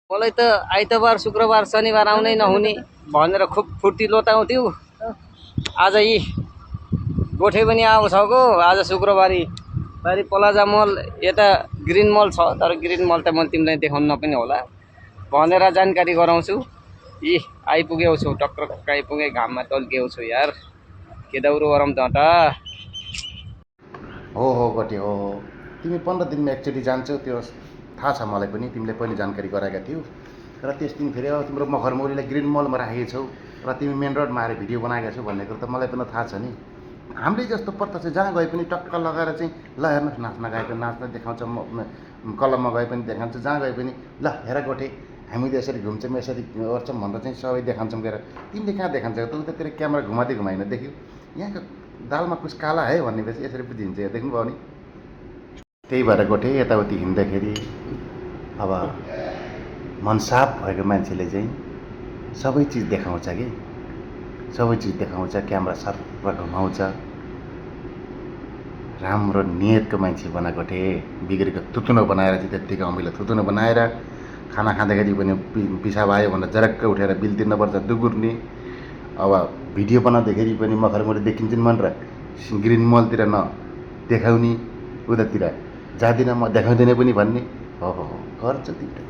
मलाई त आइतबार शुक्रबार शनिबार आउनै नहुने भनेर खुब फुर्ती लोटाउँथ्यो। आज यी गोठे पनि आउँछ गो। आज शुक्रबारी बारी पलाजा मल यता ग्रिन मल छ, तर ग्रिन मल त मैले तिमीलाई देखाउन नपनि होला भनेर जानकारी गराउँछु। यी आइपुगेको छु, टक्क आइपुगे, घाममा तल्किएको छु यार। के दाउरो गरम त हो गोटे हो। तिमी 15 दिनमा एकचोटि जान्छौ, त्यो थाहा छ मलाई पनि, तिमीले पनि जानकारी गराएका थियौ। र त्यस दिन फेरि अब तिम्रो मखरमौरीलाई ग्रिन मलमा राखेको छौ र तिमी मेन रोडमा आएर भिडियो बनाएका छौ भन्ने कुरो त मलाई पनि थाहा छ नि। हामीले जस्तो प्रत्यक्ष जहाँ गए पनि टक्क लगाएर चाहिँ ल हेर्नुहोस् नाच्न गएको, नाच्न देखाउँछ, क्लबमा गए पनि देखाउँछ, जहाँ गए पनि ल हेर गोठे हामी त यसरी घुम्छौँ, यसरी गर्छौँ भनेर चाहिँ सबै देखाउँछौँ गएर। तिमीले कहाँ देखान्छ? त उतातिर क्यामेरा घुमाइन देख्यो। यहाँको दालमा कुछ काला है भन्नेपछि यसरी बुझिन्छ। देख्नुभयो नि। त्यही भएर गोठे यताउति हिँड्दाखेरि अब मन साफ भएको मान्छेले चाहिँ सबै चिज देखाउँछ कि, सबै चिज देखाउँछ, क्यामेरा सर्फ घुमाउँछ। राम्रो नियतको मान्छे बना गोठे, बिग्रेको थुतुनो बनाएर चाहिँ त्यत्तिकै अमिलो थुतुनो बनाएर खाना खाँदाखेरि पनि पिसाब आयो भनेर जरक्क उठेर बिल तिर्नुपर्छ दुगुर्ने। अब भिडियो बनाउँदाखेरि पनि मखरमौरी देखिन्छन् भनेर ग्रिन मलतिर न देखाउने, उतातिर जाँदिनँ म देखाउँदैन पनि भन्ने। हो गर्छ तिम्रो।